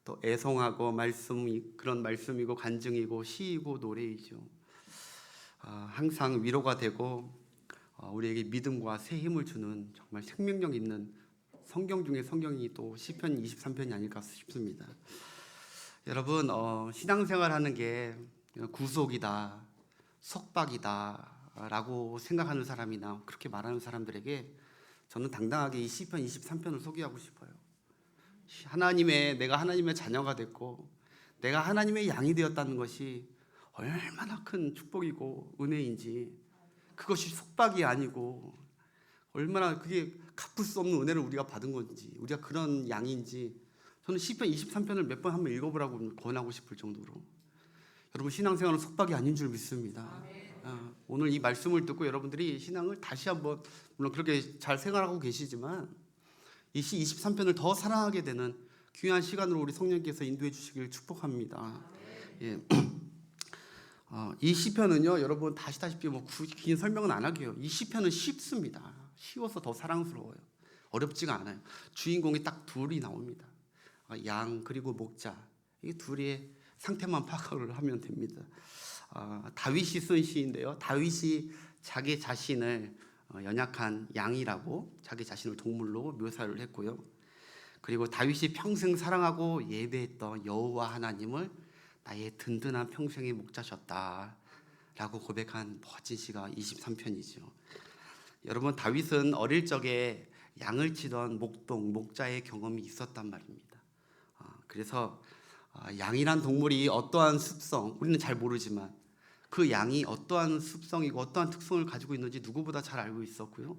또 애송하고 그런 말씀이고 간증이고 시이고 노래이죠. 항상 위로가 되고 우리에게 믿음과 새 힘을 주는 정말 생명력 있는 성경 중에 성경이 또 시편 23편이 아닐까 싶습니다. 여러분, 신앙생활하는 게 구속이다, 속박이다 라고 생각하는 사람이나 그렇게 말하는 사람들에게 저는 당당하게 이 시편 23편을 소개하고 싶어요. 내가 하나님의 자녀가 됐고 내가 하나님의 양이 되었다는 것이 얼마나 큰 축복이고 은혜인지, 그것이 속박이 아니고 얼마나 그게 갚을 수 없는 은혜를 우리가 받은 건지, 우리가 그런 양인지, 저는 시편 23편을 몇 번 한번 읽어보라고 권하고 싶을 정도로 여러분, 신앙생활은 속박이 아닌 줄 믿습니다. 오늘 이 말씀을 듣고 여러분들이 신앙을 다시 한번, 물론 그렇게 잘 생활하고 계시지만 이 시 23편을 더 사랑하게 되는 귀한 시간으로 우리 성령께서 인도해 주시길 축복합니다. 예. 이 시편은요, 여러분 다시다시피 긴 설명은 안 하게요. 이 시편은 쉽습니다. 쉬워서 더 사랑스러워요. 어렵지가 않아요. 주인공이 딱 둘이 나옵니다. 양 그리고 목자, 이 둘의 상태만 파악을 하면 됩니다. 다윗이 쓴 시인데요, 다윗이 자기 자신을 연약한 양이라고 자기 자신을 동물로 묘사를 했고요. 그리고 다윗이 평생 사랑하고 예배했던 여호와 하나님을 나의 든든한 평생의 목자셨다 라고 고백한 멋진 시가 23편이죠. 여러분, 다윗은 어릴 적에 양을 치던 목자의 경험이 있었단 말입니다. 그래서 양이란 동물이 어떠한 습성, 우리는 잘 모르지만 그 양이 어떠한 습성이고 어떠한 특성을 가지고 있는지 누구보다 잘 알고 있었고요.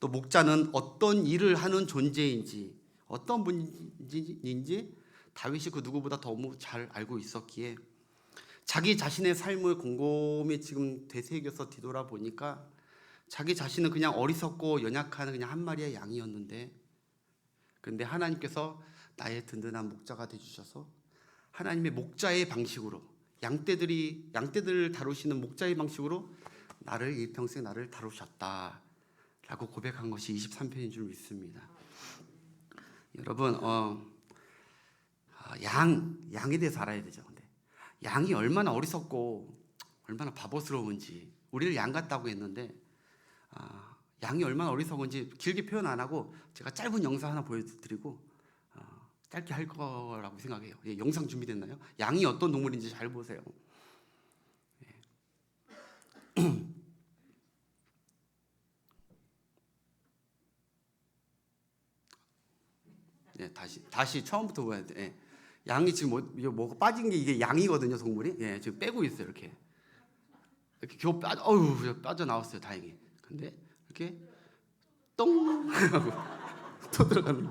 또 목자는 어떤 일을 하는 존재인지, 어떤 분인지 다윗이 그 누구보다 너무 잘 알고 있었기에 자기 자신의 삶을 곰곰이 지금 되새겨서 뒤돌아보니까 자기 자신은 그냥 어리석고 연약한 그냥 한 마리의 양이었는데, 그런데 하나님께서 나의 든든한 목자가 되주셔서 하나님의 목자의 방식으로, 양떼들을 다루시는 목자의 방식으로 일평생 나를 다루셨다 라고 고백한 것이 23편인 줄 믿습니다. 여러분, 양에 대해서 알아야 되죠. 근데 양이 얼마나 어리석고 얼마나 바보스러운지, 우리를 양 같다고 했는데 양이 얼마나 어리석은지 길게 표현 안 하고 제가 짧은 영상 하나 보여드리고 짧게 할 거라고 생각해요. 예, 영상 준비됐나요? 양이 어떤 동물인지 잘 보세요. 예, 다시 처음부터 보야 돼. 예. 양이 지금 뭐가 빠진 게 이게 양이거든요, 동물이. 예, 지금 빼고 있어요, 이렇게 겨우 빠져 나왔어요, 다행히. 근데 이렇게 똥 하고 또 들어가는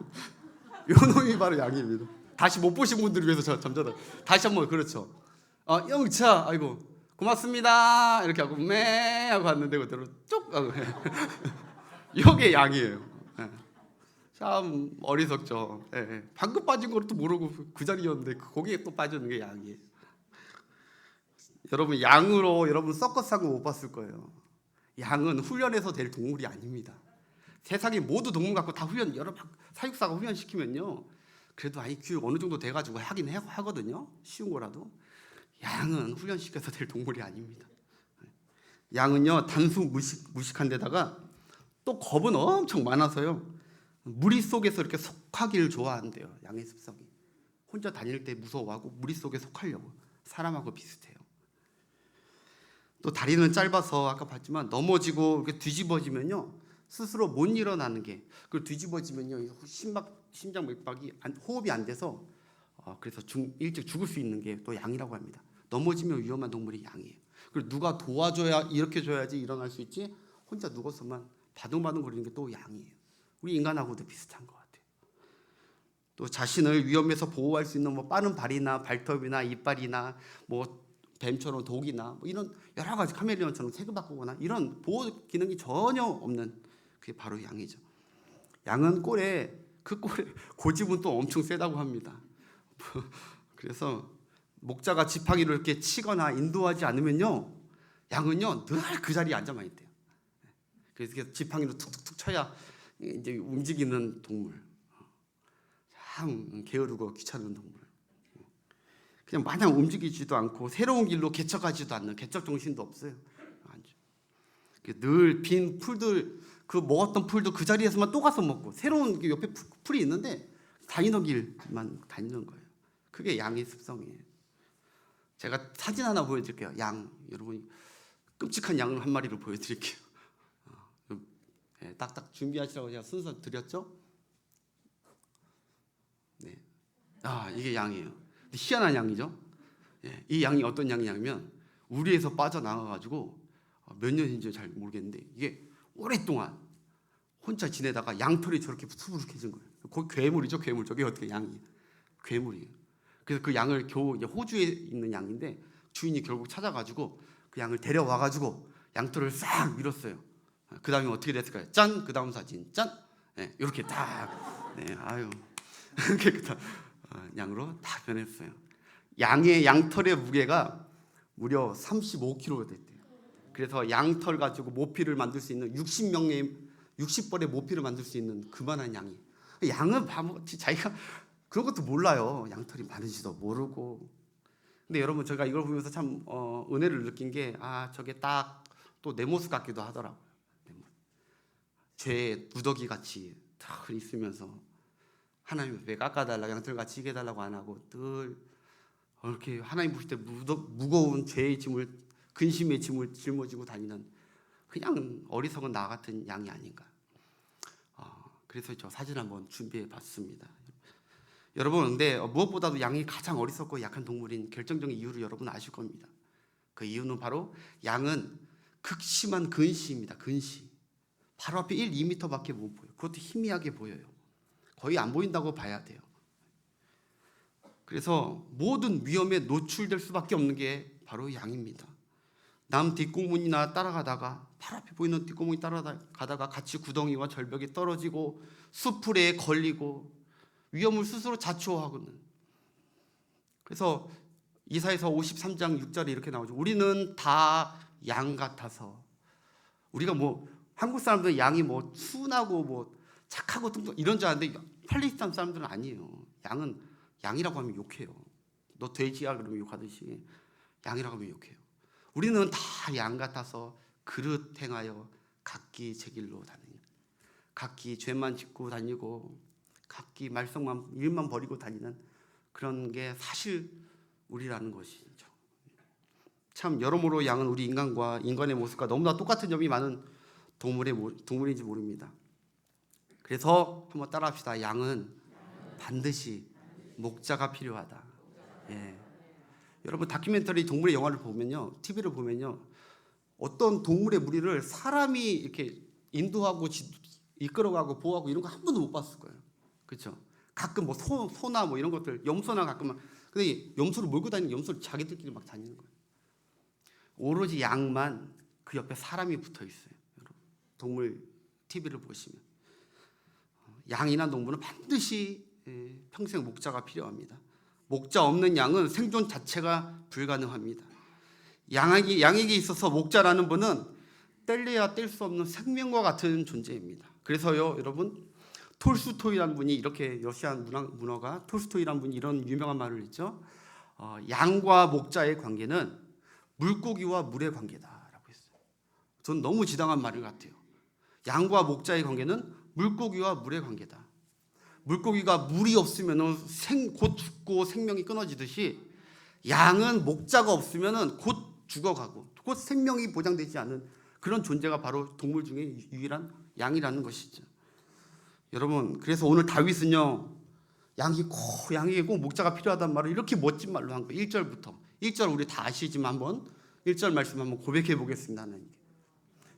요 놈이 바로 양입니다. 다시 못 보신 분들을 위해서 저 잠자다 다시 한번, 그렇죠. 영차, 아이고 고맙습니다 이렇게 하고 매 하고 왔는데 그대로 쭉 하고 이게 양이에요. 예. 참 어리석죠. 예. 방금 빠진 것도 모르고 그 자리였는데 거기에 또 빠지는 게 양이에요. 여러분, 양으로 여러분 서커스한 거 못 봤을 거예요. 양은 훈련해서 될 동물이 아닙니다. 세상에 모두 동물 갖고 다 여러 사육사가 훈련시키면요, 그래도 IQ 어느 정도 돼가지고 하긴 하거든요. 쉬운 거라도. 양은 훈련시켜서 될 동물이 아닙니다. 양은요, 단순 무식한 데다가 또 겁은 엄청 많아서요, 무리 속에서 이렇게 속하기를 좋아한대요. 양의 습성이 혼자 다닐 때 무서워하고 무리 속에 속하려고, 사람하고 비슷해요. 또 다리는 짧아서 아까 봤지만 넘어지고 이렇게 뒤집어지면요 스스로 못 일어나는 게, 그 뒤집어지면요 심장 맥박이 호흡이 안 돼서 그래서 일찍 죽을 수 있는 게 또 양이라고 합니다. 넘어지면 위험한 동물이 양이에요. 그리고 누가 도와줘야, 이렇게 줘야지 일어날 수 있지, 혼자 누워서만 바둥바둥 거리는 게 또 양이에요. 우리 인간하고도 비슷한 것 같아요. 또 자신을 위험에서 보호할 수 있는 빠른 발이나 발톱이나 이빨이나 뱀처럼 독이나 이런 여러 가지, 카멜레온처럼 색을 바꾸거나 이런 보호 기능이 전혀 없는, 그게 바로 양이죠. 양은 꼴에 고집은 또 엄청 세다고 합니다. 그래서 목자가 지팡이로 이렇게 치거나 인도하지 않으면요, 양은요 늘 그 자리에 앉아만 있대요. 그래서 지팡이로 툭툭툭 쳐야 이제 움직이는 동물. 참 게으르고 귀찮은 동물. 그냥 마냥 움직이지도 않고 새로운 길로 개척하지도 않는 개척 정신도 없어요. 늘 빈 풀들, 그 먹었던 풀도 그 자리에서만 또 가서 먹고 새로운 옆에 풀이 있는데 다니던 길만 다니는 거예요. 그게 양의 습성이에요. 제가 사진 하나 보여드릴게요. 양, 여러분 끔찍한 양을 한 마리를 보여드릴게요. 네, 딱딱 준비하시라고 제가 순서 드렸죠? 네. 이게 양이에요. 희한한 양이죠. 네, 이 양이 어떤 양이냐면 우리에서 빠져나가가지고 몇 년인지 잘 모르겠는데 이게 오랫동안 혼자 지내다가 양털이 저렇게 수북해진 거예요. 거기 괴물이죠, 괴물. 저게 어떻게 양이 괴물이에요. 그래서 그 양을 겨우 이제 호주에 있는 양인데 주인이 결국 찾아가지고 그 양을 데려와가지고 양털을 싹 밀었어요. 그 다음에 어떻게 됐을까요? 짠! 그 다음 사진 짠! 네, 이렇게 딱 아유 깨끗한 양으로 딱 변했어요. 양의 양털의 무게가 무려 35kg가 됐대요. 그래서 양털 가지고 모피를 만들 수 있는 60벌의 모피를 만들 수 있는 그만한 양이. 양은 바보같이 자기가 그런 것도 몰라요. 양털이 많은지도 모르고. 근데 여러분 제가 이걸 보면서 참 은혜를 느낀 게 저게 딱 또 내 모습 같기도 하더라고요. 죄의 무더기 같이 딱 있으면서 하나님 왜 깎아달라고 양털같이 지게 달라고 안 하고 늘 이렇게 하나님 보실 때 무거운 죄의 짐을 근심의 짐을 짊어지고 다니는 그냥 어리석은 나 같은 양이 아닌가. 그래서 저 사진 한번 준비해 봤습니다. 여러분 근데 무엇보다도 양이 가장 어리석고 약한 동물인 결정적인 이유를 여러분 아실 겁니다. 그 이유는 바로 양은 극심한 근시입니다. 근시. 바로 앞에 1, 2m밖에 못 보여요. 그것도 희미하게 보여요. 거의 안 보인다고 봐야 돼요. 그래서 모든 위험에 노출될 수밖에 없는 게 바로 양입니다. 남 뒷공문이나 따라가다가 바로 앞에 보이는 뒷공문이 따라가다가 같이 구덩이와 절벽에 떨어지고 수풀에 걸리고 위험을 스스로 자초하고는. 그래서 이사야서 53장 6절에 이렇게 나오죠. 우리는 다 양 같아서. 우리가 뭐 한국 사람들 양이 뭐 순하고 뭐 착하고 이런 줄 아는데 팔레스타인 사람들은 아니에요. 양은 양이라고 하면 욕해요. 너 돼지야 그러면 욕하듯이 양이라고 하면 욕해요. 우리는 다 양 같아서 그릇 행하여 각기 제 길로 다니는, 각기 죄만 짓고 다니고 각기 말썽만 일만 벌이고 다니는 그런 게 사실 우리라는 것이죠. 참 여러모로 양은 우리 인간과 인간의 모습과 너무나 똑같은 점이 많은 동물인지 모릅니다. 그래서 한번 따라합시다. 양은 반드시 목자가 필요하다. 예. 여러분 다큐멘터리 동물의 영화를 보면요, TV를 보면요, 어떤 동물의 무리를 사람이 이렇게 인도하고 이끌어가고 보호하고 이런 거 한 번도 못 봤을 거예요. 그렇죠? 가끔 뭐 소나 뭐 이런 것들, 염소나 가끔 근데 염소를 몰고 다니는 염소를 자기들끼리 막 다니는 거예요. 오로지 양만 그 옆에 사람이 붙어 있어요. 여러분 동물 TV를 보시면 양이나 동물은 반드시 평생 목자가 필요합니다. 목자 없는 양은 생존 자체가 불가능합니다. 양에게 있어서 목자라는 분은 뗄래야 뗄 수 없는 생명과 같은 존재입니다. 그래서요, 여러분 톨스토이라는 분이 이렇게 러시아 문화가 톨스토이라는 분이 이런 유명한 말을 했죠. 양과 목자의 관계는 물고기와 물의 관계다라고 했어요. 전 너무 지당한 말 같아요. 양과 목자의 관계는 물고기와 물의 관계다. 물고기가 물이 없으면 곧 죽고 생명이 끊어지듯이 양은 목자가 없으면 곧 죽어가고 곧 생명이 보장되지 않는 그런 존재가 바로 동물 중에 유일한 양이라는 것이죠. 여러분 그래서 오늘 다윗은요, 양에게 꼭 목자가 필요하다는 말을 이렇게 멋진 말로 한 거예요. 1절부터 1절 우리 다 아시지만 한번 1절 말씀 한번 고백해 보겠습니다. 하나님께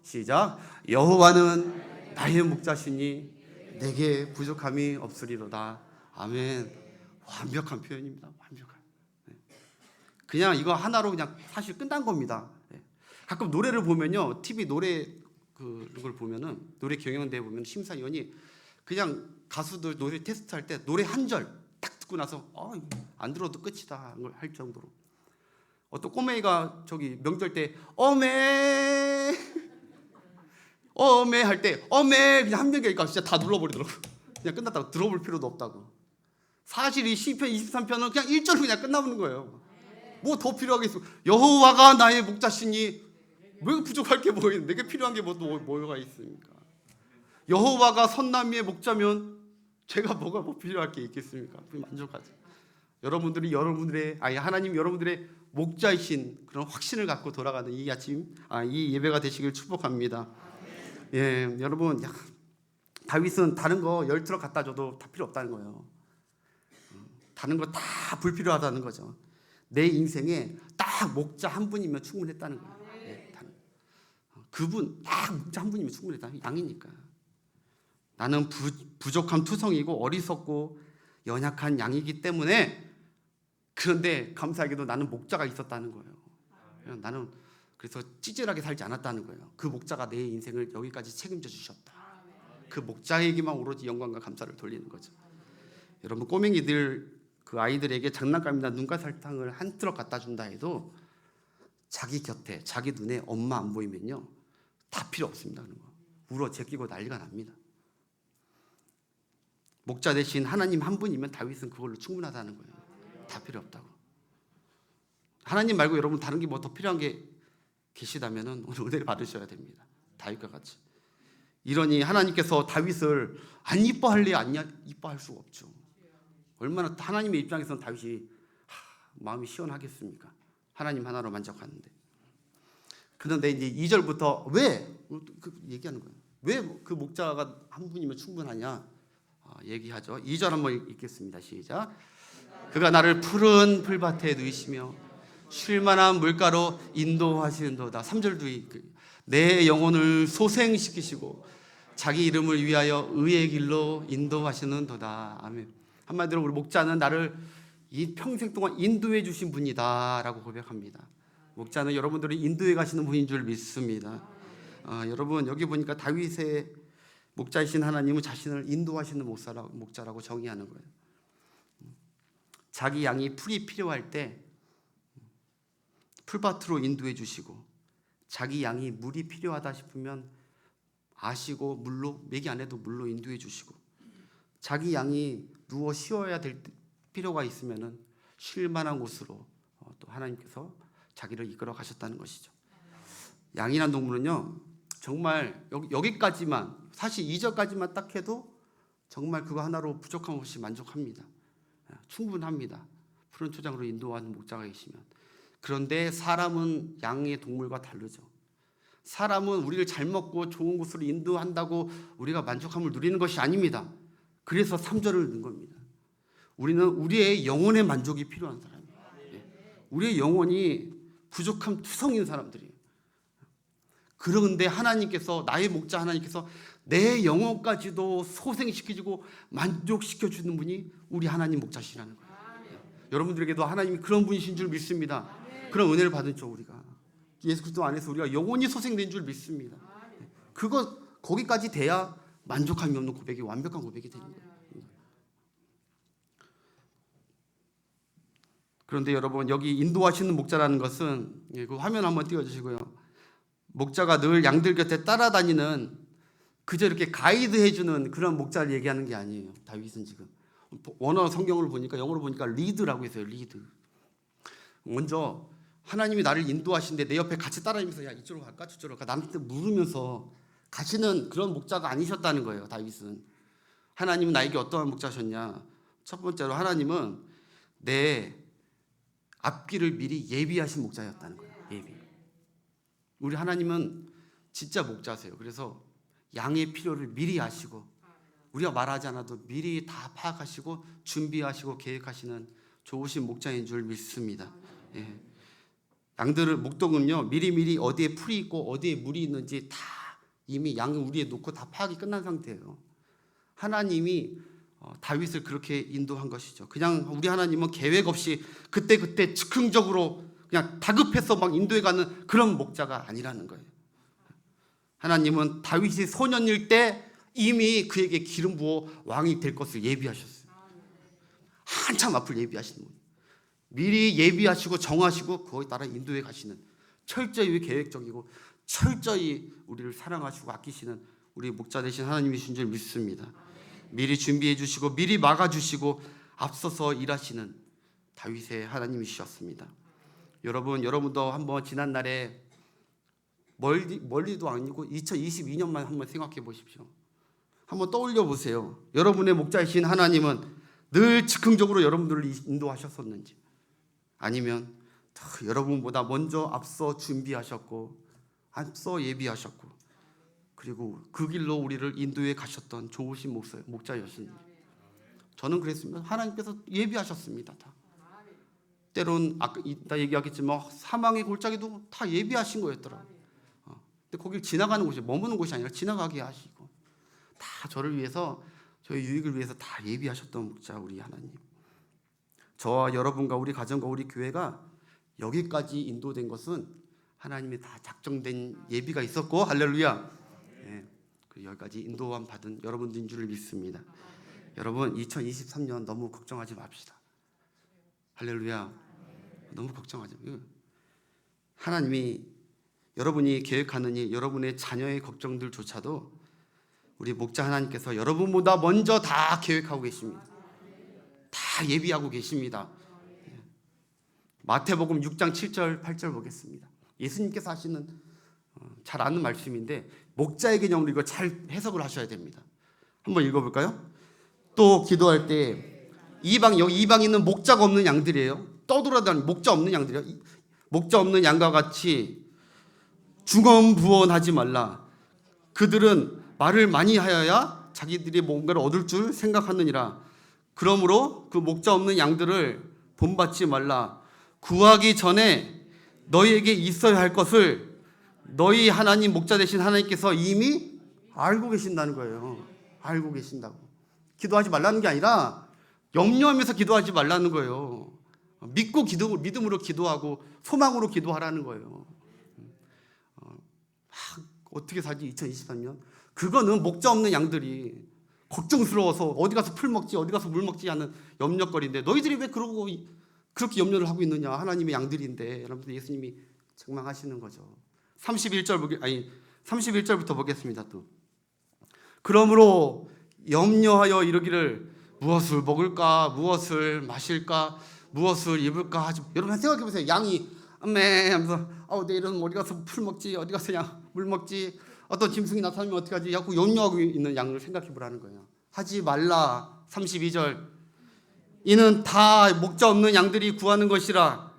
시작. 여호와는 나의 목자시니 내게 부족함이 없으리로다. 아멘. 완벽한 표현입니다. 완벽한. 그냥 이거 하나로 그냥 사실 끝난 겁니다. 가끔 노래를 보면요, TV 노래 그걸 보면은 노래 경연대회 보면 심사위원이 그냥 가수들 노래 테스트할 때 노래 한 절 딱 듣고 나서 안 들어도 끝이다 할 정도로. 어떤 꼬맹이가 저기 명절 때 어메 할 때 어메 그냥 한 명이니까 진짜 다 눌러버리더라고. 그냥 끝났다고 들어볼 필요도 없다고. 사실 이 시편 23편은 그냥 1절로 그냥 끝나는 거예요. 뭐 더 필요하겠어? 여호와가 나의 목자시니 왜 부족할 게 뭐 있는? 내게 필요한 게 뭐가 있습니까? 여호와가 선나미의 목자면 제가 뭐 필요할 게 있겠습니까? 만족하죠. 여러분들의 하나님 여러분들의 목자이신 그런 확신을 갖고 돌아가는 이 아침, 이 예배가 되시길 축복합니다. 예, 여러분, 다윗은 다른 거 10트럭 갖다 줘도 다 필요 없다는 거예요. 다른 거 다 불필요하다는 거죠. 내 인생에 딱 목자 한 분이면 충분했다는 거예요. 예, 그분 딱 목자 한 분이면 충분했다. 양이니까. 나는 부족한 투성이고 어리석고 연약한 양이기 때문에, 그런데 감사하게도 나는 목자가 있었다는 거예요. 나는 그래서 찌질하게 살지 않았다는 거예요. 그 목자가 내 인생을 여기까지 책임져 주셨다. 그 목자에게만 오로지 영광과 감사를 돌리는 거죠. 여러분, 꼬맹이들 그 아이들에게 장난감이나 눈가 설탕을 한 트럭 갖다 준다 해도 자기 곁에 자기 눈에 엄마 안 보이면요 다 필요 없습니다. 울어 제끼고 난리가 납니다. 목자 대신 하나님 한 분이면 다윗은 그걸로 충분하다는 거예요. 다 필요 없다고. 하나님 말고 여러분 다른 게 뭐 더 필요한 게 계시다면은 오늘 은혜를 받으셔야 됩니다. 다윗과 같이. 이러니 하나님께서 다윗을 안 이뻐할래? 안 이뻐할 수가 없죠. 얼마나 하나님의 입장에서는 다윗이 마음이 시원하겠습니까? 하나님 하나로 만족하는데. 그런데 이제 2절부터 왜 얘기하는 거예요. 왜 그 목자가 한 분이면 충분하냐 얘기하죠. 2절 한번 읽겠습니다. 시작. 그가 나를 푸른 풀밭에 누이시며 쉴만한 물가로 인도하시는도다. 3절도 내 영혼을 소생시키시고 자기 이름을 위하여 의의 길로 인도하시는도다. 아멘. 한마디로 우리 목자는 나를 이 평생 동안 인도해 주신 분이다 라고 고백합니다. 목자는 여러분들이 인도해 가시는 분인 줄 믿습니다. 여러분, 여기 보니까 다윗의 목자이신 하나님은 자신을 인도하시는 목자라고 정의하는 거예요. 자기 양이 풀이 필요할 때 풀밭으로 인도해 주시고, 자기 양이 물이 필요하다 싶으면 아시고 물로, 매기 안 해도 물로 인도해 주시고, 자기 양이 누워 쉬어야 될 필요가 있으면은 쉴 만한 곳으로 또 하나님께서 자기를 이끌어 가셨다는 것이죠. 양이란 동물은요 정말 여기까지만, 사실 2절까지만 딱 해도 정말 그거 하나로 부족함 없이 만족합니다. 충분합니다. 푸른 초장으로 인도하는 목자가 계시면. 그런데 사람은 양의 동물과 다르죠. 사람은 우리를 잘 먹고 좋은 곳으로 인도한다고 우리가 만족함을 누리는 것이 아닙니다. 그래서 3절을 넣은 겁니다. 우리는 우리의 영혼의 만족이 필요한 사람이에요. 우리의 영혼이 부족함 투성인 사람들이에요. 그런데 하나님께서, 나의 목자 하나님께서 내 영혼까지도 소생시켜주고 만족시켜주는 분이 우리 하나님 목자시라는 거예요. 여러분들에게도 하나님이 그런 분이신 줄 믿습니다. 그런 은혜를 받은 쪽 우리가 예수 그리스도 안에서 우리가 영혼이 소생된 줄 믿습니다. 거기까지 돼야 만족함이 없는 고백이 완벽한 고백이 되는 거예요. 그런데 여러분, 여기 인도하시는 목자라는 것은, 그 화면 한번 띄워주시고요. 목자가 늘 양들 곁에 따라다니는, 그저 이렇게 가이드 해주는 그런 목자를 얘기하는 게 아니에요. 다윗은 지금 원어 성경을 보니까, 영어로 보니까 리드라고 했어요. 리드. 먼저 하나님이 나를 인도하시는데 내 옆에 같이 따라다니면서 야 이쪽으로 갈까 저쪽으로 갈까 남한테 물으면서 가시는 그런 목자가 아니셨다는 거예요. 다윗은. 하나님은 나에게 어떠한 목자셨냐? 첫 번째로 하나님은 내 앞길을 미리 예비하신 목자였다는 거예요. 예비. 우리 하나님은 진짜 목자세요. 그래서 양의 필요를 미리 아시고, 우리가 말하지 않아도 미리 다 파악하시고 준비하시고 계획하시는 좋으신 목자인 줄 믿습니다. 예. 양들을, 목동은요 미리미리 어디에 풀이 있고 어디에 물이 있는지 다 이미 양을 우리에 놓고 다 파악이 끝난 상태예요. 하나님이 다윗을 그렇게 인도한 것이죠. 그냥 우리 하나님은 계획 없이 그때 즉흥적으로 그냥 다급해서 막 인도해가는 그런 목자가 아니라는 거예요. 하나님은 다윗이 소년일 때 이미 그에게 기름 부어 왕이 될 것을 예비하셨어요. 한참 앞을 예비하시는 분. 미리 예비하시고 정하시고 그거에 따라 인도해 가시는, 철저히 계획적이고 철저히 우리를 사랑하시고 아끼시는 우리 목자 되신 하나님이신 줄 믿습니다. 미리 준비해 주시고 미리 막아 주시고 앞서서 일하시는 다윗의 하나님이셨습니다. 여러분도 한번 지난날에 멀리도 아니고 2022년만 한번 생각해 보십시오. 한번 떠올려 보세요. 여러분의 목자이신 하나님은 늘 즉흥적으로 여러분들을 인도하셨었는지, 아니면 여러분보다 먼저 앞서 준비하셨고 앞서 예비하셨고 그리고 그 길로 우리를 인도해 가셨던 좋으신 목자였습니다. 저는 그랬습니다. 하나님께서 예비하셨습니다. 다. 때론 아까 이따 얘기하겠지만 사망의 골짜기도 다 예비하신 거였더라고요. 근데 거길 지나가는 곳이, 머무는 곳이 아니라 지나가게 하시고 다 저를 위해서, 저의 유익을 위해서 다 예비하셨던 목자 우리 하나님. 저와 여러분과 우리 가정과 우리 교회가 여기까지 인도된 것은 하나님이 다 작정된 예비가 있었고, 할렐루야. 네, 여기까지 인도함 받은 여러분들인 줄을 믿습니다. 여러분 2023년 너무 걱정하지 맙시다. 할렐루야. 너무 걱정하지 마세요. 하나님이 여러분이 계획하는 일, 여러분의 자녀의 걱정들조차도 우리 목자 하나님께서 여러분보다 먼저 다 계획하고 계십니다. 다 예비하고 계십니다. 마태복음 6장 7절 8절 보겠습니다. 예수님께서 하시는 잘 아는 말씀인데 목자의 개념으로 이거 잘 해석을 하셔야 됩니다. 한번 읽어볼까요? 또 기도할 때 여기 이방에 있는 목자가 없는 양들이에요. 떠돌아다니는 목자 없는 양들이에요. 목자 없는 양과 같이 중언부언하지 말라. 그들은 말을 많이 하여야 자기들이 뭔가를 얻을 줄 생각하느니라. 그러므로 그 목자 없는 양들을 본받지 말라. 구하기 전에 너희에게 있어야 할 것을 너희 하나님 목자 되신 하나님께서 이미 알고 계신다는 거예요. 알고 계신다고. 기도하지 말라는 게 아니라 염려하면서 기도하지 말라는 거예요. 믿음으로 기도하고 소망으로 기도하라는 거예요. 어떻게 살지 2023년? 그거는 목자 없는 양들이 걱정스러워서 어디 가서 풀 먹지 어디 가서 물 먹지 하는 염려거리인데, 너희들이 왜 그렇게 염려를 하고 있느냐? 하나님의 양들인데. 여러분들 예수님이 책망하시는 거죠. 31절부터 보겠습니다. 또 그러므로 염려하여 이르기를 무엇을 먹을까, 무엇을 마실까, 무엇을 입을까 하지. 여러분 생각해 보세요. 양이 하면서 내일은 어디 가서 풀 먹지, 어디 가서 물 먹지, 어떤 짐승이 나타나면 어떻게 하지? 자꾸 염려하고 있는 양을 생각해 보라는 거예요. 하지 말라. 32절. 이는 다 목자 없는 양들이 구하는 것이라.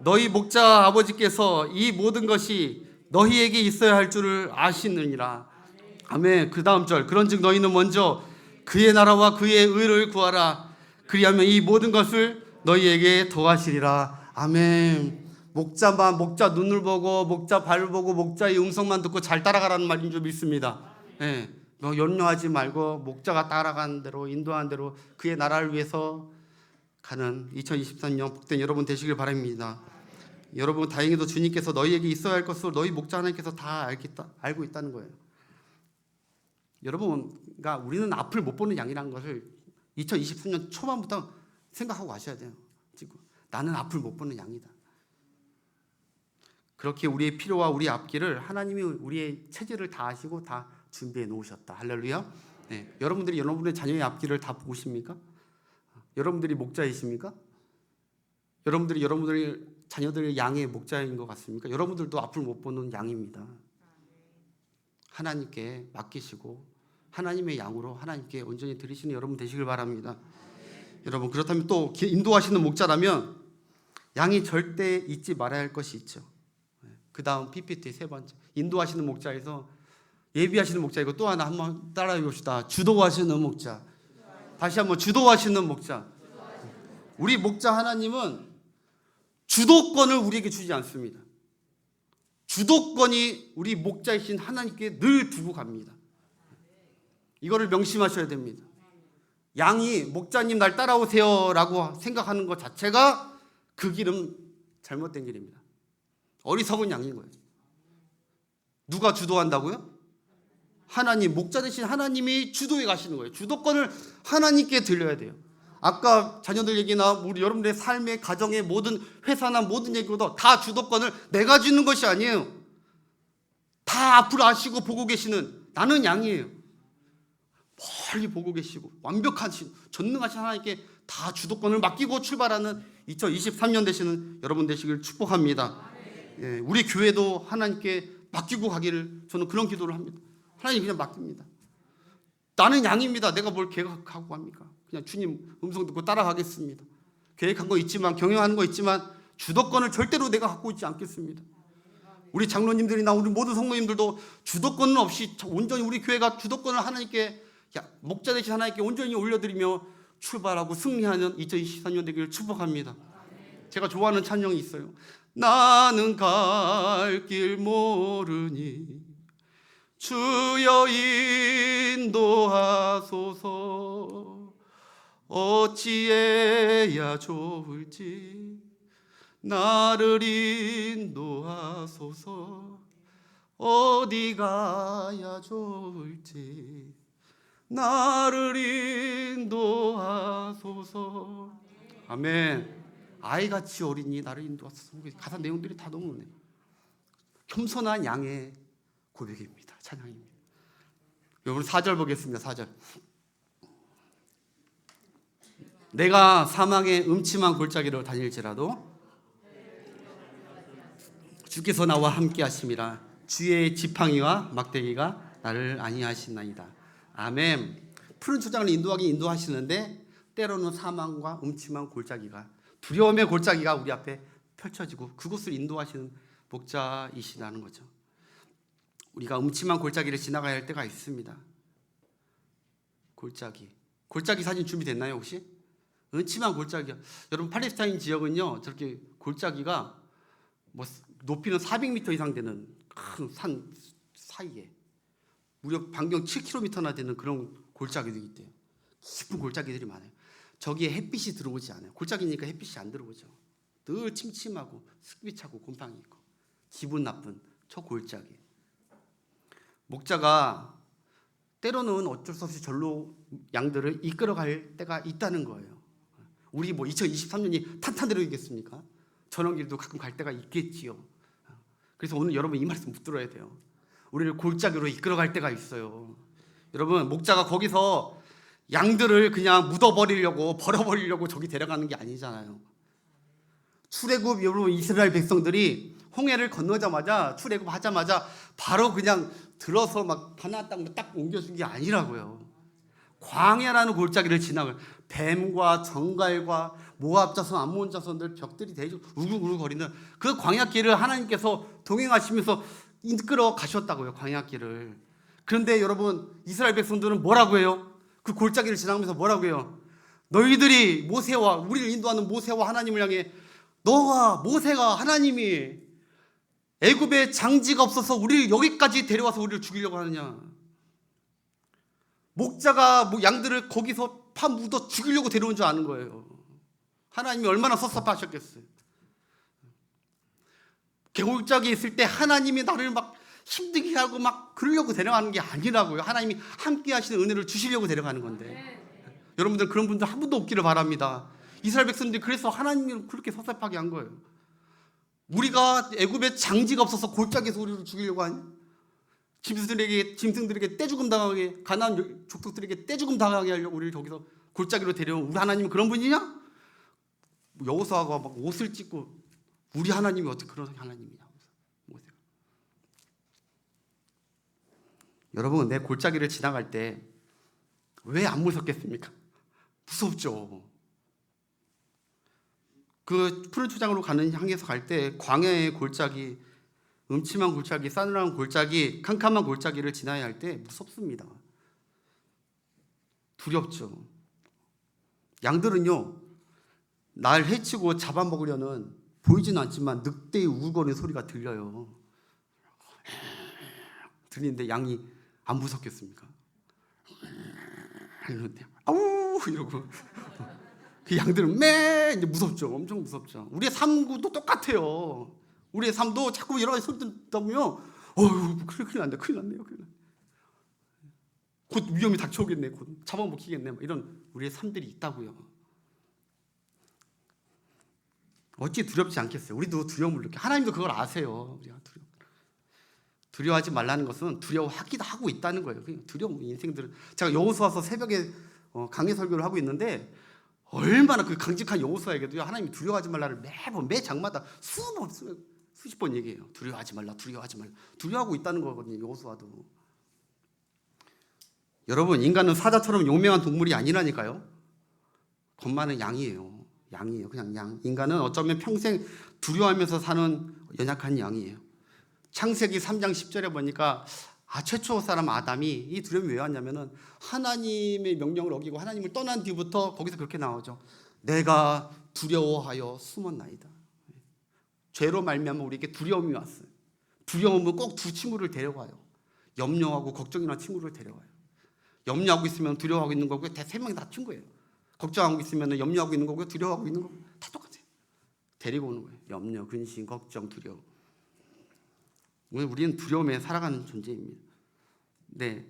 너희 목자 아버지께서 이 모든 것이 너희에게 있어야 할 줄을 아시느니라. 아멘. 그 다음 절. 그런즉 너희는 먼저 그의 나라와 그의 의를 구하라. 그리하면 이 모든 것을 너희에게 더하시리라. 아멘. 목자 눈을 보고 목자 발을 보고 목자의 음성만 듣고 잘 따라가라는 말인 줄 믿습니다. 네. 염려하지 말고 목자가 따라가는 대로, 인도하는 대로 그의 나라를 위해서 가는 2023년 복된 여러분 되시길 바랍니다. 여러분 다행히도 주님께서 너희에게 있어야 할 것을 너희 목자 하나님께서 다 알고 있다는 거예요. 여러분가 우리는 앞을 못 보는 양이라는 것을 2023년 초반부터 생각하고 가셔야 돼요. 지금 나는 앞을 못 보는 양이다. 그렇게 우리의 필요와 우리의 앞길을 하나님이 우리의 체질을 다 아시고 다 준비해 놓으셨다. 할렐루야. 네. 여러분들이 여러분의 자녀의 앞길을 다 보십니까? 여러분들이 목자이십니까? 여러분들이 자녀들의 양의 목자인 것 같습니까? 여러분들도 앞을 못 보는 양입니다. 하나님께 맡기시고 하나님의 양으로 하나님께 온전히 드리시는 여러분 되시길 바랍니다. 여러분 그렇다면 또 인도하시는 목자라면 양이 절대 잊지 말아야 할 것이 있죠. 그 다음 PPT 세 번째, 인도하시는 목자에서 예비하시는 목자이고 또 하나 한번 따라해 봅시다. 주도하시는 목자. 다시 한번 주도하시는 목자. 우리 목자 하나님은 주도권을 우리에게 주지 않습니다. 주도권이 우리 목자이신 하나님께 늘 두고 갑니다. 이거를 명심하셔야 됩니다. 양이 목자님 날 따라오세요 라고 생각하는 것 자체가 그 길은 잘못된 길입니다. 어리석은 양인 거예요. 누가 주도한다고요? 하나님, 목자 되신 하나님이 주도해 가시는 거예요. 주도권을 하나님께 들려야 돼요. 아까 자녀들 얘기나 우리 여러분들의 삶의 가정의 모든 회사나 모든 얘기보다 다 주도권을 내가 주는 것이 아니에요. 다 앞을 아시고 보고 계시는 나는 양이에요. 멀리 보고 계시고 완벽하신 전능하신 하나님께 다 주도권을 맡기고 출발하는 2023년 되시는 여러분 되시길 축복합니다. 예, 우리 교회도 하나님께 맡기고 가기를 저는 그런 기도를 합니다. 하나님 그냥 맡깁니다. 나는 양입니다. 내가 뭘 계획하고 합니까? 그냥 주님 음성 듣고 따라가겠습니다. 계획한 거 있지만, 경영하는 거 있지만 주도권을 절대로 내가 갖고 있지 않겠습니다. 우리 장로님들이나 우리 모든 성도님들도 주도권은 없이 온전히 우리 교회가 주도권을 하나님께, 목자 되신 하나님께 온전히 올려드리며 출발하고 승리하는 2024년 되기를 축복합니다. 제가 좋아하는 찬양이 있어요. 나는 갈 길 모르니 주여 인도하소서. 어찌해야 좋을지 나를 인도하소서. 어디 가야 좋을지 나를 인도하소서. 아멘. 아이같이 어린이 나를 인도하소서. 가사 내용들이 다 너무 겸손한 양의 고백입니다. 찬양입니다. 여러분 4절 보겠습니다. 4절. 내가 사망의 음침한 골짜기로 다닐지라도 주께서 나와 함께 하심이라. 주의 지팡이와 막대기가 나를 안위하시나이다. 아멘. 푸른 초장을 인도하시는데 때로는 사망과 음침한 골짜기가, 두려움의 골짜기가 우리 앞에 펼쳐지고 그곳을 인도하시는 목자이시라는 거죠. 우리가 음침한 골짜기를 지나가야 할 때가 있습니다. 골짜기 사진 준비됐나요 혹시? 음침한 골짜기요. 여러분 팔레스타인 지역은요 저렇게 골짜기가 뭐 높이는 400m 이상 되는 큰 산 사이에 무려 반경 7km나 되는 그런 골짜기들이 있대요. 깊은 골짜기들이 많아요. 저기에 햇빛이 들어오지 않아요. 골짜기니까 햇빛이 안 들어오죠. 늘 침침하고 습기 차고 곰팡이 있고 기분 나쁜 저 골짜기. 목자가 때로는 어쩔 수 없이 절로 양들을 이끌어갈 때가 있다는 거예요. 우리 뭐 2023년이 탄탄대로이겠습니까? 저런 길도 가끔 갈 때가 있겠지요. 그래서 오늘 여러분 이 말씀 붙들어야 돼요. 우리를 골짜기로 이끌어갈 때가 있어요. 여러분 목자가 거기서 양들을 그냥 묻어버리려고 버려버리려고 저기 데려가는 게 아니잖아요. 출애굽 여러분 이스라엘 백성들이 홍해를 건너자마자 출애굽하자마자 바로 그냥 들어서 막 가나안 땅으로 딱 옮겨준 게 아니라고요. 광야라는 골짜기를 지나가 뱀과 정갈과 모압 자손 암몬 자손들 벽들이 대고 우글우글거리는 그 광야길을 하나님께서 동행하시면서 이끌어 가셨다고요. 광야길을. 그런데 여러분 이스라엘 백성들은 뭐라고 해요? 그 골짜기를 지나가면서 뭐라고 해요? 너희들이 모세와 우리를 인도하는 모세와 하나님을 향해 너와 모세가 하나님이 애굽에 장지가 없어서 우리를 여기까지 데려와서 우리를 죽이려고 하느냐? 목자가 양들을 거기서 파 묻어 죽이려고 데려온 줄 아는 거예요. 하나님이 얼마나 섭섭하셨겠어요. 개골짜기에 있을 때 하나님이 나를 막 힘들게 하고 막 그러려고 데려가는 게 아니라고요. 하나님이 함께 하시는 은혜를 주시려고 데려가는 건데. 여러분들 그런 분들 한 분도 없기를 바랍니다. 이스라엘 백성들이 그래서 하나님이 그렇게 섭섭하게 한 거예요. 우리가 애굽에 장지가 없어서 골짜기에서 우리를 죽이려고 하니? 짐승들에게 떼죽음 당하게, 가나안 족속들에게 떼죽음 당하게 하려고 우리를 저기서 골짜기로 데려온 우리 하나님은 그런 분이냐? 여호수아가 막 옷을 찢고 우리 하나님이 어떻게 그런 하나님이냐? 여러분 내 골짜기를 지나갈 때 왜 안 무섭겠습니까? 무섭죠. 그 푸른 초장으로 가는 향해서 갈 때 광야의 골짜기, 음침한 골짜기, 싸늘한 골짜기, 캄캄한 골짜기를 지나야 할 때 무섭습니다. 두렵죠. 양들은요 날 해치고 잡아먹으려는 보이지는 않지만 늑대의 우거리는 소리가 들려요. 들리는데 양이 안 무섭겠습니까? 이러는데 아우 이러고 그 양들은 매 이제 무섭죠. 엄청 무섭죠. 우리의 삶도 똑같아요. 우리의 삶도 자꾸 여러 가지 소리 듣다 보면 어휴 큰일 났네, 큰일 났네요. 곧 위험이 닥쳐오겠네, 곧 잡아먹히겠네, 이런 우리의 삶들이 있다고요. 어찌 두렵지 않겠어요? 우리도 두려움을 느껴. 하나님도 그걸 아세요. 우리가 두려워하지 말라는 것은 두려워하기도 하고 있다는 거예요. 두려움 인생들은 제가 여호수아서 새벽에 강해 설교를 하고 있는데 얼마나 그 강직한 여호수아에게도요, 하나님이 두려워하지 말라를 매 장마다 수십 번 얘기해요. 두려워하지 말라, 두려워하지 말라. 두려워하고 있다는 거거든요, 여호수아도. 여러분, 인간은 사자처럼 용맹한 동물이 아니라니까요. 겁 많은 양이에요. 양이에요, 그냥 양. 인간은 어쩌면 평생 두려워하면서 사는 연약한 양이에요. 창세기 3장 10절에 보니까 최초 사람 아담이 이 두려움이 왜 왔냐면은 하나님의 명령을 어기고 하나님을 떠난 뒤부터 거기서 그렇게 나오죠. 내가 두려워하여 숨었나이다. 죄로 말미암아 우리에게 두려움이 왔어요. 두려움은 꼭 두 친구를 데려가요. 염려하고 걱정이나 친구를 데려가요. 염려하고 있으면 두려워하고 있는 거고요. 세 명이 다 친구예요. 걱정하고 있으면 염려하고 있는 거고요. 두려워하고 있는 거고요. 다 똑같아요. 데리고 오는 거예요. 염려, 근심, 걱정, 두려움. 우리는 두려움에 살아가는 존재입니다. 네,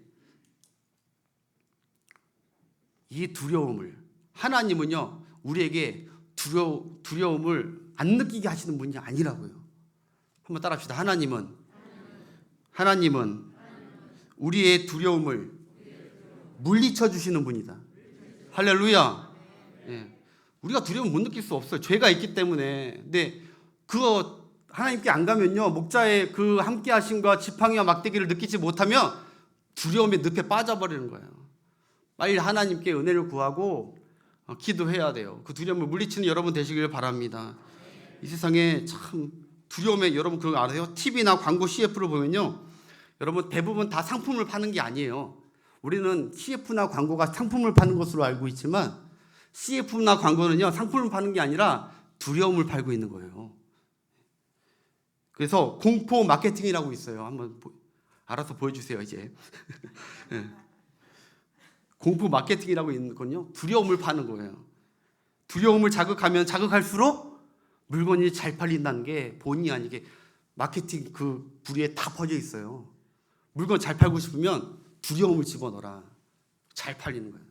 이 두려움을 하나님은요 우리에게 두려움을 안 느끼게 하시는 분이 아니라고요. 한번 따라합시다. 하나님은 우리의 두려움을 물리쳐 주시는 분이다. 할렐루야. 네. 우리가 두려움 못 느낄 수 없어요. 죄가 있기 때문에. 근데 그거 하나님께 안 가면요, 목자의 그 함께 하심과 지팡이와 막대기를 느끼지 못하면 두려움의 늪에 빠져버리는 거예요. 빨리 하나님께 은혜를 구하고 기도해야 돼요. 그 두려움을 물리치는 여러분 되시길 바랍니다. 이 세상에 참 두려움에, 여러분 그거 알아요? TV나 광고 CF를 보면요, 여러분 대부분 다 상품을 파는 게 아니에요. 우리는 CF나 광고가 상품을 파는 것으로 알고 있지만 CF나 광고는요 상품을 파는 게 아니라 두려움을 팔고 있는 거예요. 그래서 공포 마케팅이라고 있어요. 한번 알아서 보여주세요 이제. 네. 공포 마케팅이라고 있는 건요 두려움을 파는 거예요. 두려움을 자극하면 자극할수록 물건이 잘 팔린다는 게 본의 아니게 마케팅 그 부리에 다 퍼져 있어요. 물건 잘 팔고 싶으면 두려움을 집어넣어라. 잘 팔리는 거예요.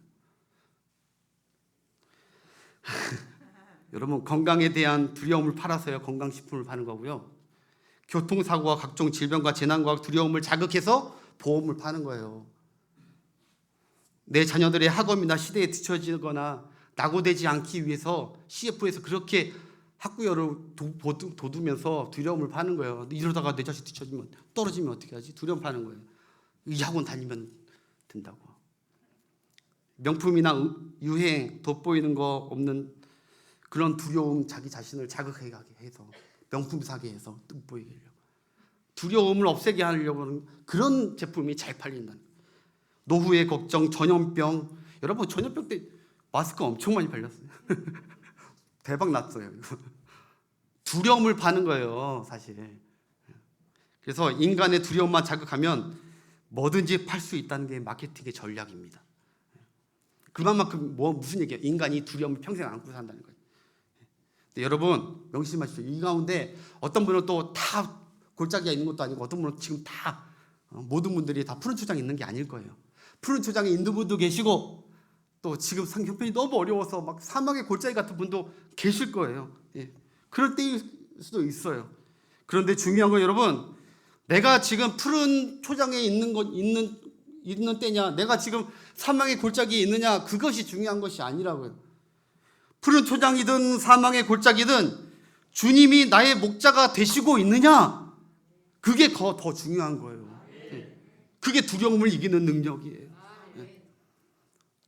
여러분, 건강에 대한 두려움을 팔아서요 건강식품을 파는 거고요. 교통사고와 각종 질병과 재난과 두려움을 자극해서 보험을 파는 거예요. 내 자녀들의 학업이나 시대에 뒤처지거나 낙오되지 않기 위해서 CF에서 그렇게 학구열을 돋우면서 두려움을 파는 거예요. 이러다가 내 자식 뒤처지면, 떨어지면 어떻게 하지? 두려움 파는 거예요. 이 학원 다니면 된다고. 명품이나 유행, 돋보이는 거 없는 그런 두려움, 자기 자신을 자극하게 해서 명품 사게 해서 돋보이게 하려고, 두려움을 없애게 하려고 하는 그런 제품이 잘 팔린다는 거예요. 노후의 걱정, 전염병. 여러분, 전염병 때 마스크 엄청 많이 팔렸어요. 대박 났어요. 두려움을 파는 거예요, 사실. 그래서 인간의 두려움만 자극하면 뭐든지 팔 수 있다는 게 마케팅의 전략입니다. 그만큼 무슨 얘기예요? 인간이 두려움을 평생 안고 산다는 거예요. 근데 여러분, 명심하십시오. 이 가운데 어떤 분은 또 다 골짜기가 있는 것도 아니고, 어떤 분은 지금 다 모든 분들이 다 푸른 초장에 있는 게 아닐 거예요. 푸른 초장에 있는 분도 계시고, 또 지금 형편이 너무 어려워서 막 사막의 골짜기 같은 분도 계실 거예요. 예. 그럴 때일 수도 있어요. 그런데 중요한 건 여러분, 내가 지금 푸른 초장에 있는 때냐, 내가 지금 사망의 골짜기에 있느냐, 그것이 중요한 것이 아니라고요. 푸른 초장이든 사망의 골짜기든 주님이 나의 목자가 되시고 있느냐, 그게 더 중요한 거예요. 그게 두려움을 이기는 능력이에요.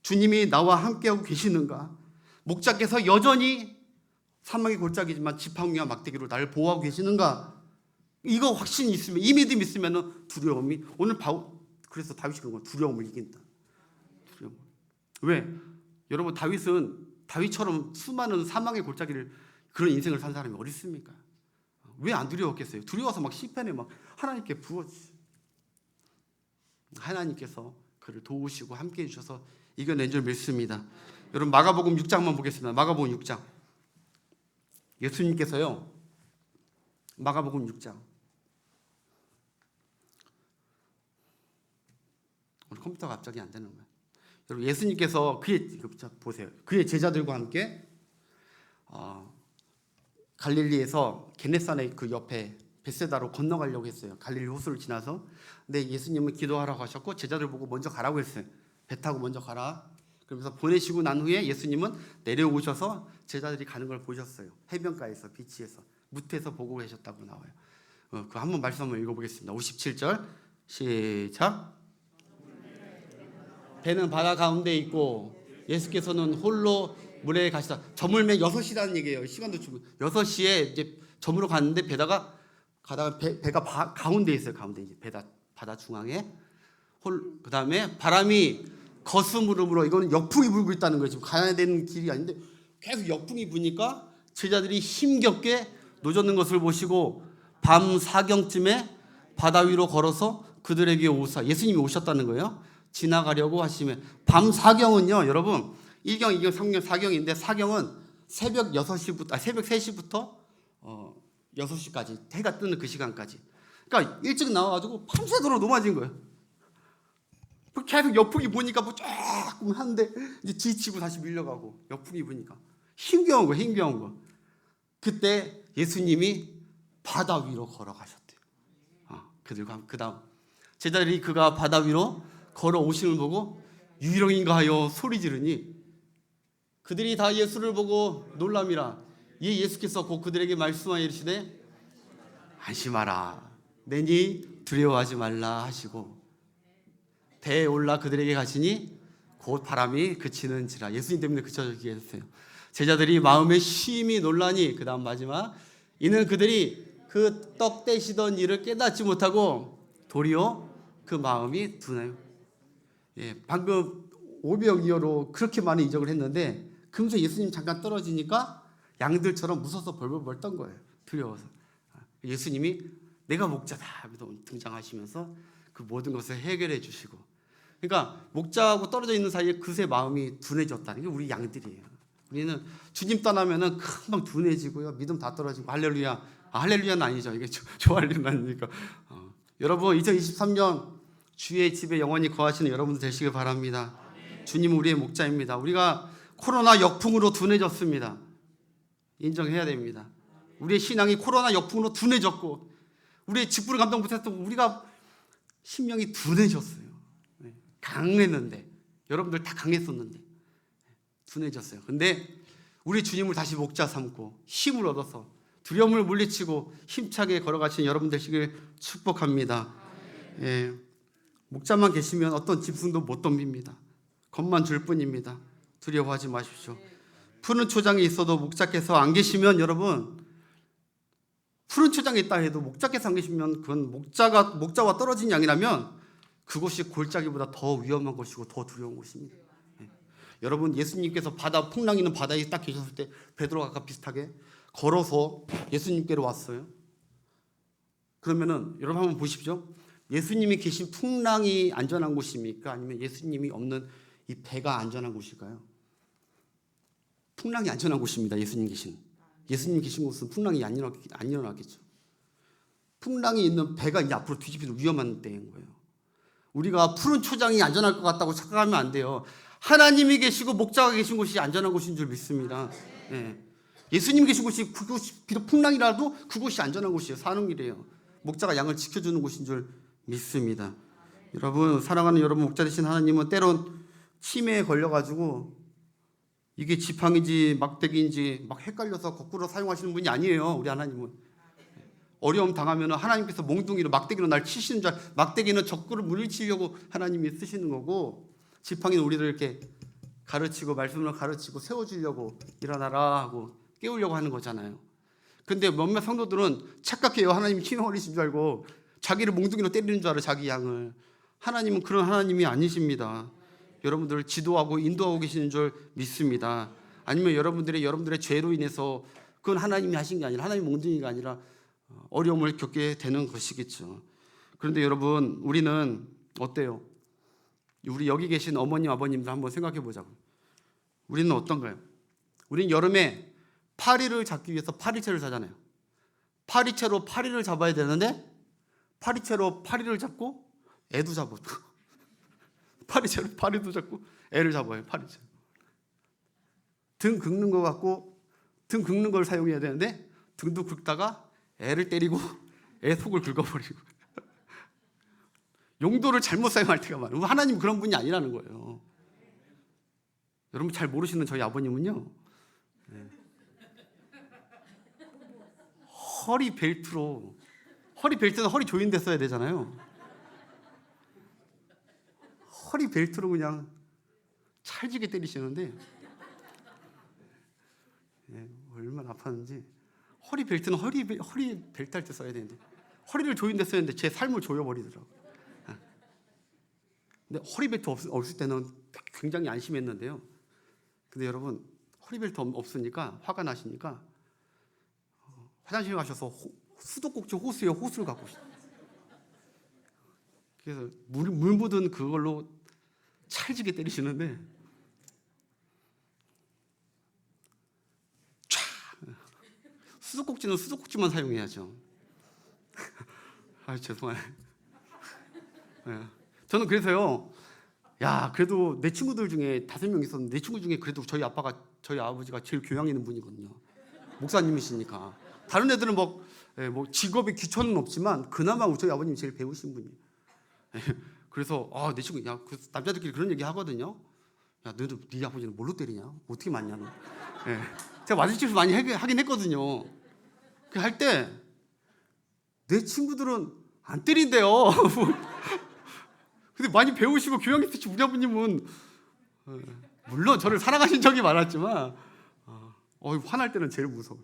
주님이 나와 함께하고 계시는가, 목자께서 여전히 사망의 골짜기지만 지팡이와 막대기로 나를 보호하고 계시는가, 이거 확신이 있으면, 이 믿음이 있으면 두려움이, 오늘 그래서 다윗이 그런 거, 두려움을 이긴다. 두려움. 왜? 여러분, 다윗처럼 수많은 사망의 골짜기를, 그런 인생을 산 사람이 어디 있습니까? 왜 안 두려웠겠어요? 두려워서 막 시편에 막 하나님께 하나님께서 그를 도우시고 함께 해주셔서 이겨낸 줄 믿습니다. 여러분, 마가복음 6장만 보겠습니다. 마가복음 6장. 예수님께서요, 마가복음 6장. 오늘 컴퓨터가 갑자기 안 되는 거예요. 여러분, 예수님께서 보세요. 그의 제자들과 함께 갈릴리에서 게네사렛 그 옆에 벳세다로 건너가려고 했어요. 갈릴리 호수를 지나서. 근데 예수님은 기도하라고 하셨고 제자들 보고 먼저 가라고 했어요. 배 타고 먼저 가라. 그러면서 보내시고 난 후에 예수님은 내려오셔서 제자들이 가는 걸 보셨어요. 해변가에서, 비치에서, 무태에서 보고 계셨다고 나와요. 그 한번 말씀 한번 읽어보겠습니다. 57절 시작. 배는 바다 가운데 있고 예수께서는 홀로 물에 가시다. 저물매 6시라는 얘기예요. 시간도 주고 6시에 이제 저물어 갔는데 배다가 가다가 배가 가운데 있어요. 가운데 이제 바다 중앙에 그 다음에 바람이 거스름으로 불어. 이거는 역풍이 불고 있다는 거예요. 지금 가야 되는 길이 아닌데 계속 역풍이 부니까 제자들이 힘겹게 노젓는 것을 보시고 밤 사경쯤에 바다 위로 걸어서 그들에게 오사. 예수님이 오셨다는 거예요. 지나가려고 하시면 밤 사경은요, 여러분 1경, 2경, 3경, 4경인데 사경은 새벽 6시부터 새벽 3시부터 6시까지 해가 뜨는 그 시간까지. 그러니까 일찍 나와가지고 밤새도록 노마진 거예요. 계속 역풍이 부니까 뭐 조금 하는데 이제 지치고 다시 밀려가고 역풍이 부니까 힘겨운 거, 힘겨운 거. 그때 예수님이 바다 위로 걸어가셨대요. 그들과 그다음 제자들이 그가 바다 위로 걸어오심을 보고 유령인가 하여 소리 지르니 그들이 다 예수를 보고 놀람이라. 이 예수께서 곧 그들에게 말씀하여 이르시되 안심하라, 내니 두려워하지 말라 하시고 배에 올라 그들에게 가시니 곧 바람이 그치는지라. 예수님 때문에 그쳐지게 했어요. 제자들이 마음에 심히 놀라니 그 다음 마지막 이는 그들이 그 떡 떼시던 일을 깨닫지 못하고 도리어 그 마음이 둔해요. 방금 오병이어로 그렇게 많은 이적을 했는데 금세 예수님 잠깐 떨어지니까 양들처럼 무서워서 벌벌벌 떤 거예요. 두려워서. 예수님이 내가 목자다 등장하시면서 그 모든 것을 해결해 주시고, 그러니까 목자하고 떨어져 있는 사이에 그새 마음이 둔해졌다는 게 우리 양들이에요. 우리는 주님 떠나면은 금방 둔해지고요, 믿음 다 떨어지고. 할렐루야. 할렐루야는 아니죠. 이게 좋아할일은 아니니까. 여러분 2023년 주의 집에 영원히 거하시는 여러분들 되시길 바랍니다. 주님은 우리의 목자입니다. 우리가 코로나 역풍으로 둔해졌습니다. 인정해야 됩니다. 우리의 신앙이 코로나 역풍으로 둔해졌고 우리의 직분을 감당 못했던 우리가 심령이 둔해졌어요. 강했는데 여러분들 다 강했었는데 둔해졌어요. 근데 우리 주님을 다시 목자 삼고 힘을 얻어서 두려움을 물리치고 힘차게 걸어가시는 여러분 되시길 축복합니다. 목자만 계시면 어떤 짐승도 못 덤빕니다. 겁만 줄 뿐입니다. 두려워하지 마십시오. 푸른 초장에 있어도 목자께서 안 계시면, 여러분 푸른 초장에 있다 해도 목자께서 안 계시면 그건 목자와 떨어진 양이라면 그곳이 골짜기보다 더 위험한 곳이고 더 두려운 곳입니다. 여러분 예수님께서 풍랑 있는 바다에 딱 계셨을 때 베드로가 아까 비슷하게 걸어서 예수님께로 왔어요. 그러면은 여러분 한번 보십시오. 예수님이 계신 풍랑이 안전한 곳입니까? 아니면 예수님이 없는 이 배가 안전한 곳일까요? 풍랑이 안전한 곳입니다. 예수님 계신 곳은 풍랑이 안 일어나겠죠. 풍랑이 있는 배가 이제 앞으로 뒤집히는 위험한 때인 거예요. 우리가 푸른 초장이 안전할 것 같다고 착각하면 안 돼요. 하나님이 계시고 목자가 계신 곳이 안전한 곳인 줄 믿습니다. 예수님 계신 곳이 그곳이 비록 풍랑이라도 그곳이 안전한 곳이에요. 사는 길이에요. 목자가 양을 지켜주는 곳인 줄 믿습니다. 여러분, 사랑하는 여러분, 목자 되신 하나님은 때론 치매에 걸려가지고 이게 지팡이인지 막대기인지 막 헷갈려서 거꾸로 사용하시는 분이 아니에요. 우리 하나님은 어려움 당하면 하나님께서 몽둥이로 막대기로 날 치시는 줄, 막대기는 적그를 물리치려고 하나님이 쓰시는 거고, 지팡이는 우리를 이렇게 가르치고 말씀으로 가르치고 세워주려고 일어나라 하고 깨우려고 하는 거잖아요. 근데 몇몇 성도들은 착각해요. 하나님이 치매 걸리신 줄 알고 자기를 몽둥이로 때리는 줄 알아요. 자기 양을. 하나님은 그런 하나님이 아니십니다. 여러분들을 지도하고 인도하고 계시는 줄 믿습니다. 아니면 여러분들의 죄로 인해서 그건 하나님이 하신 게 아니라, 하나님 몽둥이가 아니라 어려움을 겪게 되는 것이겠죠. 그런데 여러분, 우리는 어때요? 우리 여기 계신 어머님, 아버님들 한번 생각해 보자고. 우리는 어떤가요? 우리는 여름에 파리를 잡기 위해서 파리채를 사잖아요. 파리채로 파리를 잡아야 되는데 파리채로 파리를 잡고 애도 잡고 파리채로 파리도 잡고 애를 잡아요. 파리채. 등 긁는 거 갖고 등 긁는 걸 사용해야 되는데 등도 긁다가 애를 때리고 애 속을 긁어버리고 용도를 잘못 사용할 때가 많아요. 하나님 그런 분이 아니라는 거예요. 여러분 잘 모르시는 저희 아버님은요, 네. 허리 벨트는 허리 조인됐어야 되잖아요. 허리 벨트로 그냥 찰지게 때리시는데, 네, 얼마나 아팠는지. 허리 벨트는 허리 벨트 할 때 써야 되는데 허리를 조인됐어야 했는데 제 삶을 조여버리더라고요. 근데 허리 벨트 없을 때는 굉장히 안심했는데요. 근데 여러분, 허리 벨트 없으니까 화가 나시니까 화장실 가셔서 수도꼭지 호수에 호수를 갖고 오시죠. 그래서 물 묻은 그걸로 찰지게 때리시는데, 촤! 수도꼭지는 수도꼭지만 사용해야죠. 아, 죄송해요. 네. 저는 그래서요, 야, 그래도 내 친구들 중에 5명 있었는데 내 친구 중에 그래도 저희 아버지가 제일 교양 있는 분이거든요. 목사님이시니까. 다른 애들은 뭐 직업에 귀천은 없지만 그나마 저희 아버님이 제일 배우신 분이에요. 그래서 내 친구, 야, 그 남자들끼리 그런 얘기 하거든요. 야, 너도 네 아버지는 뭘로 때리냐? 어떻게 맞냐? 너. 네. 제가 맞을 짓을 많이 하긴 했거든요. 그 할 때 내 친구들은 안 때린대요. 근데 많이 배우시고 교양 있으신 우리 아버님은 물론 저를 사랑하신 적이 많았지만 화날 때는 제일 무서워요.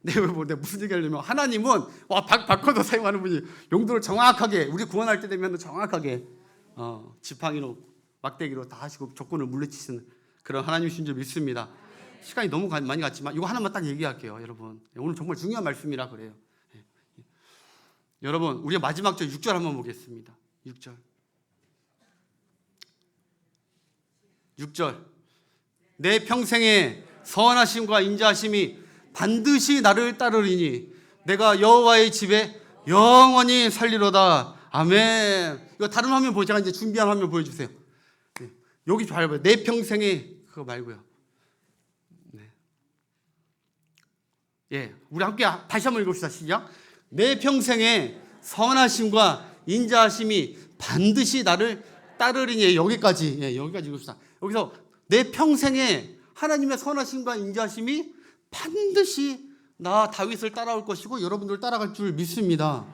내가 무슨 얘기 하려면, 하나님은 바꿔서 사용하는 분이 용도를 정확하게, 우리 구원할 때 되면 정확하게 지팡이로 막대기로 다 하시고 적군을 물리치시는 그런 하나님이신 줄 믿습니다. 시간이 너무 많이 갔지만 이거 하나만 딱 얘기할게요. 여러분, 오늘 정말 중요한 말씀이라 그래요. 여러분, 우리가 마지막 절 6절 한번 보겠습니다. 6절. 내 평생에 선하심과 인자하심이 반드시 나를 따르리니 내가 여호와의 집에 영원히 살리로다. 아멘. 이거 다른 화면 제가 이제 준비한 화면 보여주세요. 네. 여기 잘 봐요. 내 평생에, 그거 말고요. 네. 예, 우리 함께 다시 한번 읽읍시다. 시작. 내 평생에 선하심과 인자하심이 반드시 나를 따르리니. 여기까지 읽읍시다. 여기서 내 평생에 하나님의 선하심과 인자하심이 반드시 나 다윗을 따라올 것이고 여러분들 따라갈 줄 믿습니다.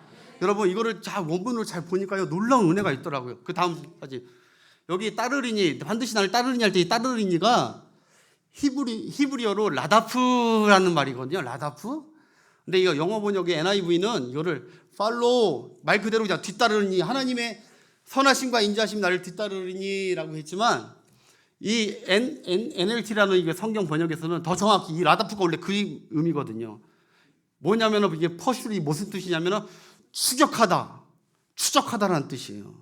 여러분, 이거를 원문으로 잘 보니까요, 놀라운 은혜가 있더라고요. 그 다음까지 여기 따르리니, 반드시 나를 따르리니 할 때 이 따르리니가 히브리어로 라다프라는 말이거든요. 라다프. 근데 이거 영어 번역의 NIV는 이거를 팔로우, 말 그대로 그냥 뒤따르니, 하나님의 선하심과 인자하심이 나를 뒤따르니라고 했지만, 이 NLT라는 이게 성경 번역에서는 더 정확히 이 라다프가 원래 그 의미거든요. 뭐냐면은 이게 퍼슐이 무슨 뜻이냐면은 추적하다라는 뜻이에요.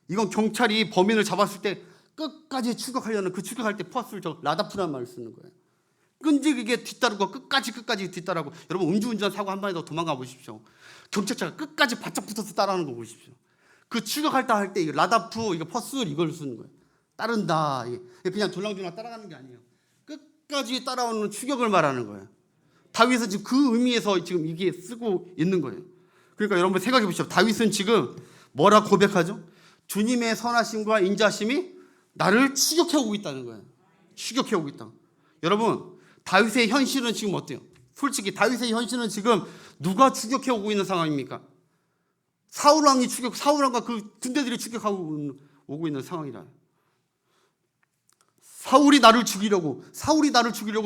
이건 경찰이 범인을 잡았을 때 끝까지 추격하려는, 그 추격할 때 퍼슐, 라다프라는 말을 쓰는 거예요. 끈질기게 뒤따르고 끝까지 뒤따르고. 여러분, 음주운전 사고 한 번에 더 도망가 보십시오. 경찰차가 끝까지 바짝 붙어서 따라하는 거 보십시오. 그 추격할 때 할 때 라다프, 이거 퍼슬, 이걸 쓰는 거예요. 따른다. 이게 그냥 졸랑졸랑 따라가는 게 아니에요. 끝까지 따라오는 추격을 말하는 거예요. 다윗은 지금 그 의미에서 지금 이게 쓰고 있는 거예요. 그러니까 여러분 생각해 보십시오. 다윗은 지금 뭐라 고백하죠? 주님의 선하심과 인자심이 나를 추격해 오고 있다는 거예요. 추격해 오고 있다. 여러분, 다윗의 현실은 지금 어때요? 솔직히 다윗의 현실은 지금 누가 추격해 오고 있는 상황입니까? 사울왕과 그 군대들이 추격하고 오고 있는 상황이라. 사울이 나를 죽이려고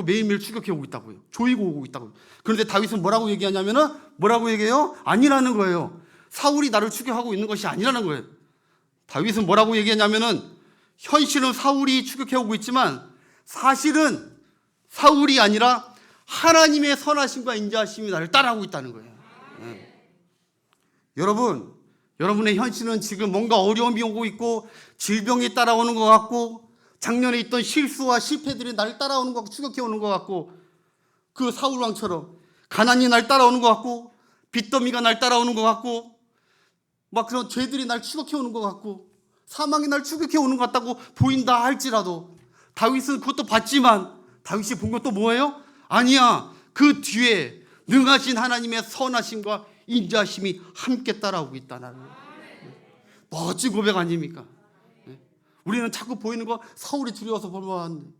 매일매일 추격해 오고 있다고요. 조이고 오고 있다고요. 그런데 다윗은 뭐라고 얘기하냐면은, 뭐라고 얘기해요? 아니라는 거예요. 사울이 나를 추격하고 있는 것이 아니라는 거예요. 다윗은 뭐라고 얘기하냐면은, 현실은 사울이 추격해 오고 있지만 사실은 사울이 아니라 하나님의 선하심과 인자하심이 나를 따라하고 있다는 거예요. 여러분, 여러분의 현실은 지금 뭔가 어려움이 오고 있고 질병이 따라오는 것 같고 작년에 있던 실수와 실패들이 날 따라오는 것 같고 추격해 오는 것 같고, 그 사울왕처럼 가난이 날 따라오는 것 같고 빚더미가 날 따라오는 것 같고 막 그런 죄들이 날 추격해 오는 것 같고 사망이 날 추격해 오는 것 같다고 보인다 할지라도, 다윗은 그것도 봤지만 다윗이 본 것도 뭐예요? 아니야, 그 뒤에 능하신 하나님의 선하심과 인자심이 함께 따라오고 있다. 나는 멋진 고백 아닙니까? 우리는 자꾸 보이는 거 사울이 두려워서 보면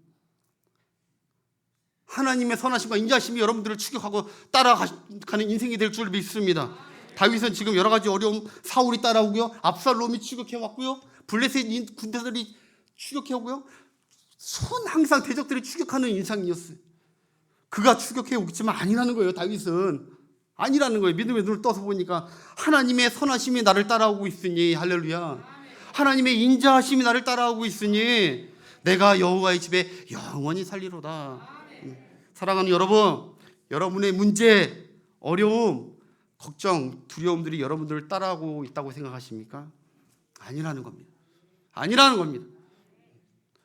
하나님의 선하심과 인자하심이 여러분들을 추격하고 따라가는 인생이 될 줄 믿습니다. 다윗은 지금 여러 가지 어려움, 사울이 따라오고요, 압살롬이 추격해왔고요, 블레셋 군대들이 추격해오고요, 항상 대적들이 추격하는 인상이었어요. 그가 추격해오겠지만 아니라는 거예요. 다윗은 아니라는 거예요. 믿음의 눈을 떠서 보니까 하나님의 선하심이 나를 따라오고 있으니, 할렐루야, 하나님의 인자하심이 나를 따라오고 있으니 내가 여호와의 집에 영원히 살리로다. 사랑하는 여러분, 여러분의 문제, 어려움, 걱정, 두려움들이 여러분들을 따라오고 있다고 생각하십니까? 아니라는 겁니다. 아니라는 겁니다.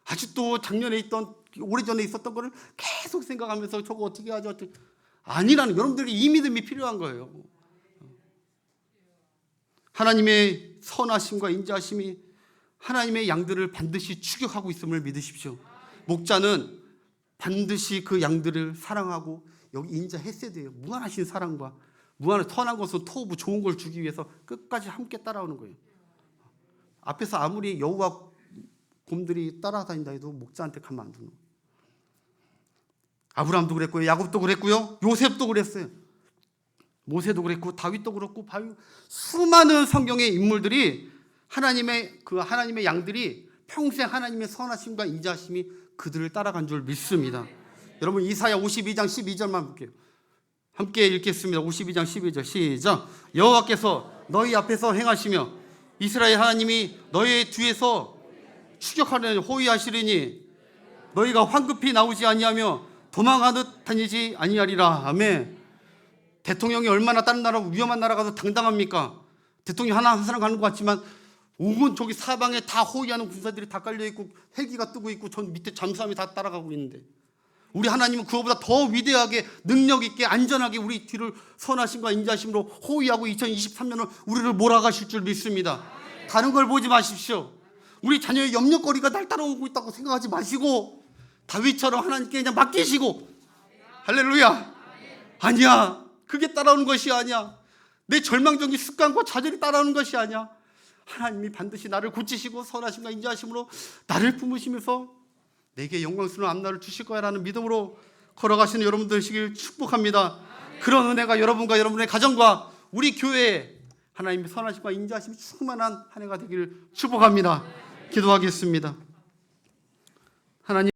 아직도 작년에 있던, 오래전에 있었던 거를 계속 생각하면서 저거 어떻게 하죠? 어떻게. 아니라는, 여러분들이 이 믿음이 필요한 거예요. 하나님의 선하심과 인자하심이 하나님의 양들을 반드시 추격하고 있음을 믿으십시오. 목자는 반드시 그 양들을 사랑하고, 여기 인자했어야 돼요. 무한하신 사랑과 무한한 선한 것은 토부, 좋은 걸 주기 위해서 끝까지 함께 따라오는 거예요. 앞에서 아무리 여우와 곰들이 따라다닌다 해도 목자한테 가면 안 되는 거예요. 아브라함도 그랬고요, 야곱도 그랬고요, 요셉도 그랬어요, 모세도 그랬고, 다윗도 그렇고, 수많은 성경의 인물들이 하나님의 양들이 평생 하나님의 선하심과 인자하심이 그들을 따라간 줄 믿습니다. 여러분, 이사야 52장 12절만 볼게요. 함께 읽겠습니다. 52장 12절 시작. 여호와께서 너희 앞에서 행하시며 이스라엘 하나님이 너희 뒤에서 추격하는 호위하시리니 너희가 황급히 나오지 아니하며 도망하듯 다니지 아니하리라. 아멘. 대통령이 얼마나 다른 나라, 위험한 나라 가서 당당합니까? 대통령 하나 한 사람 가는 것 같지만 온 저기 사방에 다 호위하는 군사들이 다 깔려있고 헬기가 뜨고 있고 전 밑에 잠수함이 다 따라가고 있는데, 우리 하나님은 그거보다 더 위대하게 능력 있게 안전하게 우리 뒤를 선하심과 인자하심으로 호위하고 2023년을 우리를 몰아가실 줄 믿습니다. 다른 걸 보지 마십시오. 우리 자녀의 염려거리가 날 따라오고 있다고 생각하지 마시고 다윗처럼 하나님께 그냥 맡기시고, 할렐루야. 아니야, 그게 따라오는 것이 아니야. 내 절망적인 습관과 좌절이 따라오는 것이 아니야. 하나님이 반드시 나를 고치시고 선하심과 인자하심으로 나를 품으시면서 내게 영광스러운 앞날을 주실 거야 라는 믿음으로 걸어가시는 여러분들 되시길 축복합니다. 그런 은혜가 여러분과 여러분의 가정과 우리 교회에 하나님의 선하심과 인자하심이 충만한 한 해가 되기를 축복합니다. 기도하겠습니다. 하나님,